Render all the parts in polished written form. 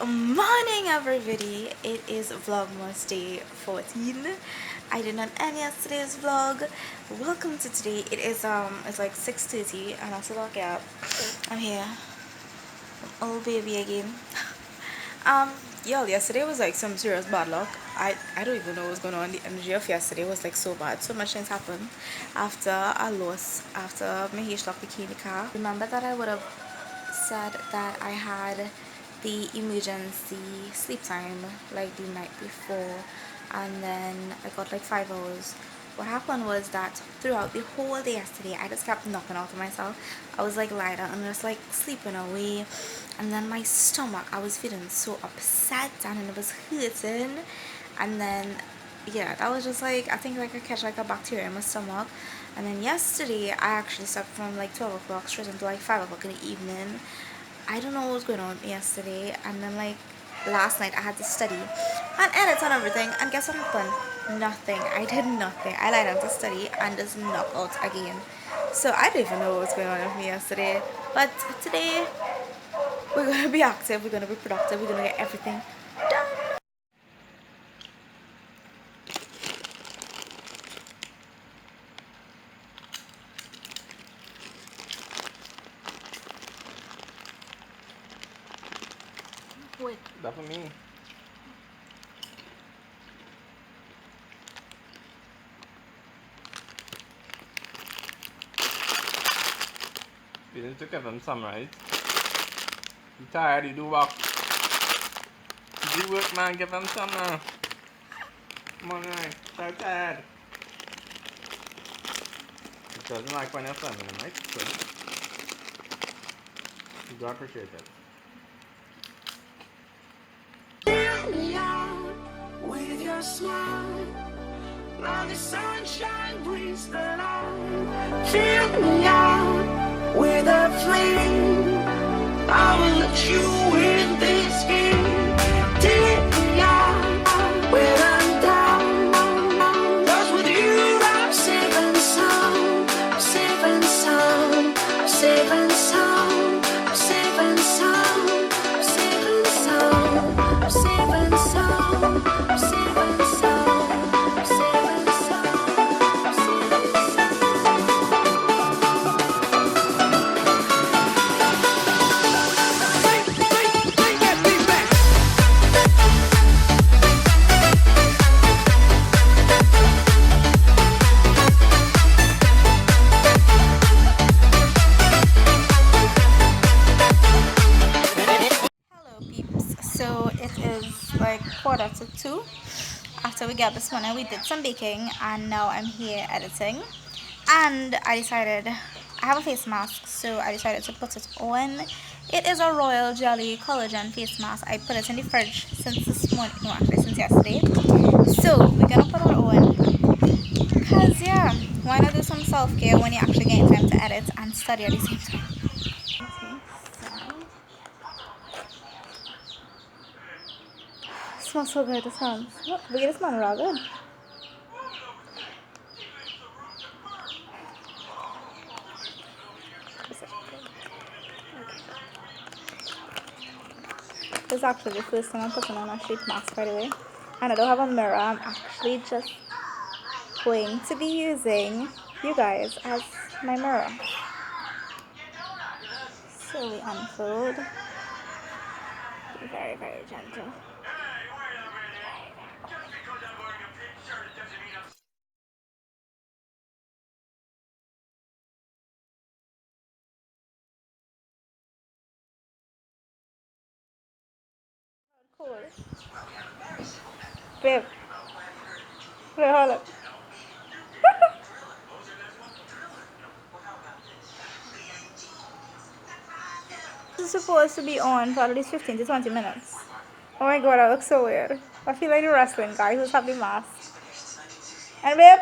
Morning everybody, it is Vlogmas day 14. I did not end yesterday's vlog. Welcome to today. It's like 6:30 and I still look up. I'm here. Oh baby again. Yesterday was like some serious bad luck. I don't even know what was going on. The energy of yesterday was like so bad. So much things happened after I lost after Mahesh locked the key in the car. Remember that I would have said that I had the emergency sleep time like the night before, and then I got like 5 hours. What happened was that throughout the whole day yesterday I just kept knocking out to myself. I was like lying down and just like sleeping away, and then my stomach, I was feeling so upset and it was hurting, and then yeah, that was just like, I think like I catch like a bacteria in my stomach. And then yesterday I actually slept from like 12 o'clock straight until like 5 o'clock in the evening. I don't know what was going on yesterday, and then like last night I had to study and edit and everything, and guess what happened? Nothing. I did nothing. I lied down to study and just knock out again. So I don't even know what was going on with me yesterday, but today we're gonna be active, we're gonna be productive, we're gonna get everything done. Wait. That for me. You need to give them some, right? You tired, you do work. You do work, man, give them some now. Come on, man. So tired. It doesn't like when you're filming them, right? So, you do appreciate it. Fill me out with your smile. Now the sunshine brings the light. Fill me out with a flame. I will let you in this game. Take me out when I'm down. 'Cause with you I'm safe and sound. I'm safe and sound. I'm safe and sound. I'm safe and sound. I'm safe and sound. I'm safe and sound. I'm safe and sound. I'm safe and sound. I'm safe and Hello peeps, so it is like 1:45 after we got this morning. We did some baking and now I'm here editing, and I decided I have a face mask, so I decided to put it on. It is a Royal Jelly collagen face mask. I put it in the fridge since this morning, no actually since yesterday. So we're gonna put it on because yeah, why not do some self-care when you actually get time to edit and study at the same time. Smells so good, it sounds. Look, we get this man raw good. This is actually the first time I'm putting on a sheet mask, by the way. And I don't have a mirror. I'm actually just going to be using you guys as my mirror. So we unfold. Be very, very gentle. Cool. Babe. Wait, hold up. This is supposed to be on for at least 15 to 20 minutes. Oh my god, I look so weird. I feel like the wrestling guy who's have the mask. And babe.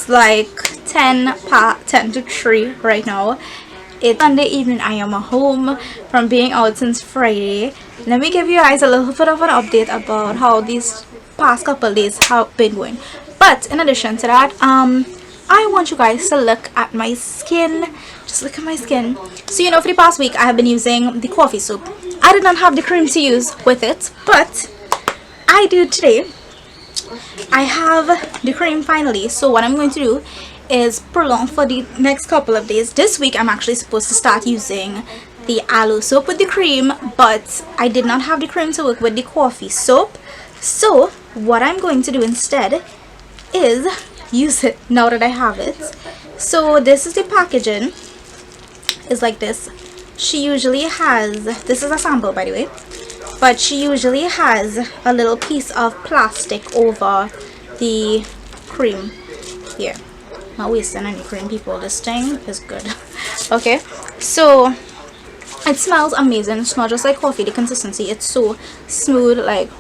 It's like 10 to 3 right now. It's Sunday evening. I am home from being out since Friday. Let me give you guys a little bit of an update about how these past couple days have been going. But in addition to that, I want you guys to look at my skin. Just look at my skin. So for the past week I have been using the coffee soap. I did not have the cream to use with it, but I do today. I have the cream finally. So what I'm going to do is prolong for the next couple of days. This week I'm actually supposed to start using the aloe soap with the cream, but I did not have the cream to work with the coffee soap. So what I'm going to do instead is use it now that I have it. So this is the packaging. It's like this. She usually has, this is a sample by the way, but she usually has a little piece of plastic over the cream here. Not wasting any cream, people. This thing is good. Okay, so it smells amazing. It's not just like coffee. The consistency, it's so smooth, like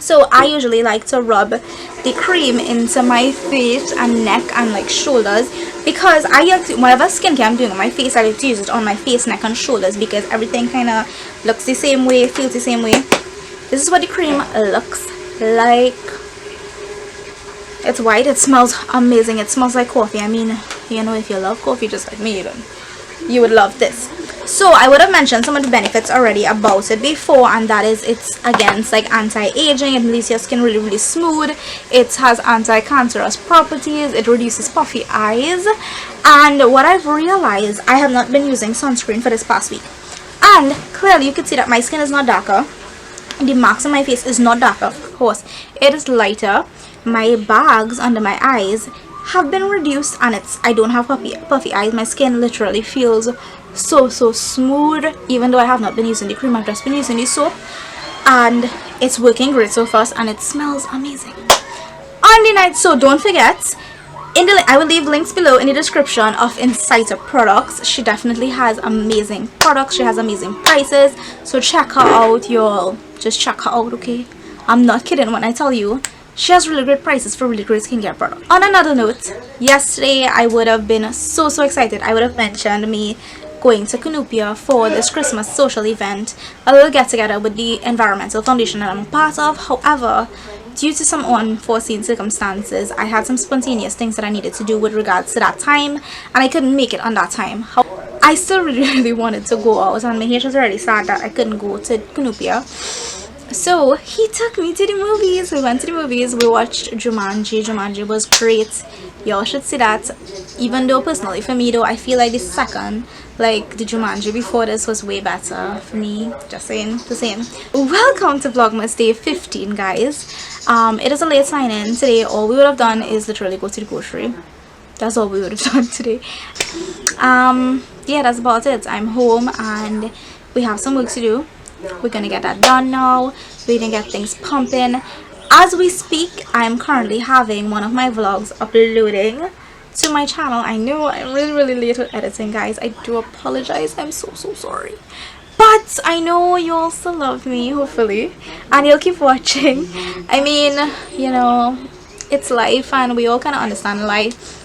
so I usually like to rub the cream into my face and neck and like shoulders, because I like to, whatever skincare I'm doing on my face, I like to use it on my face, neck and shoulders, because everything kind of looks the same way, feels the same way. This is what the cream looks like. It's white. It smells amazing. It smells like coffee. I mean, if you love coffee just like me, then you would love this. So I would have mentioned some of the benefits already about it before, and that is it's against like anti-aging. It leaves your skin really smooth. It has anti-cancerous properties. It reduces puffy eyes. And what I've realized, I have not been using sunscreen for this past week, and clearly you can see that my skin is not darker. The marks on my face is not darker, of course it is lighter. My bags under my eyes have been reduced, and I don't have puffy eyes. My skin literally feels so smooth, even though I have not been using the cream. I've just been using the soap, and it's working great so far, and it smells amazing on the night. So don't forget, I will leave links below in the description of Incitier products. She definitely has amazing products. She has amazing prices, so check her out, y'all. Just check her out, okay? I'm not kidding when I tell you she has really great prices for really great skincare products. On another note, yesterday I would have been so excited. I would have mentioned me going to Canopia for this Christmas social event, a little get together with the environmental foundation that I'm a part of. However, due to some unforeseen circumstances, I had some spontaneous things that I needed to do with regards to that time, and I couldn't make it on that time. I still really wanted to go out, and my H was already sad that I couldn't go to Canopia. So he took me to the movies. We went to the movies. We watched Jumanji. Jumanji was great. Y'all should see that. Even though personally for me though, I feel like the second, like the Jumanji before this, was way better for me. Just saying, the same. Welcome to Vlogmas day 15, guys. It is a late sign-in today. All we would have done is literally go to the grocery. That's all we would have done today. Yeah, that's about it. I'm home and we have some work to do. We're gonna get that done now. We're gonna get things pumping. As we speak, I'm currently having one of my vlogs uploading to my channel. I know I'm really late with editing, guys. I do apologize. I'm so sorry, but I know you all still love me, hopefully, and you'll keep watching. I mean, it's life, and we all kind of understand life.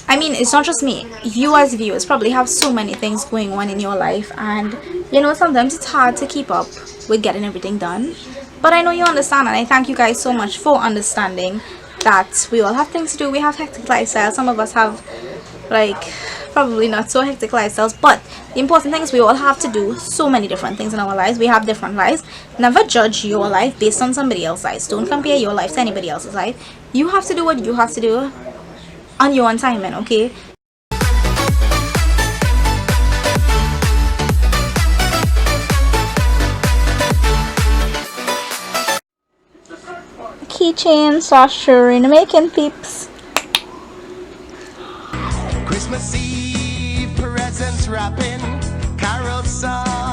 I mean, it's not just me. You as viewers probably have so many things going on in your life, and sometimes it's hard to keep up with getting everything done. But I know you understand, and I thank you guys so much for understanding that we all have things to do. We have hectic lifestyles. Some of us have like probably not so hectic lifestyles, but the important thing is we all have to do so many different things in our lives. We have different lives. Never judge your life based on somebody else's life. Don't compare your life to anybody else's life. You have to do what you have to do on your own timing, okay? Keychain / jewelry in the making, peeps. Christmas Eve, presents wrapping, carol song.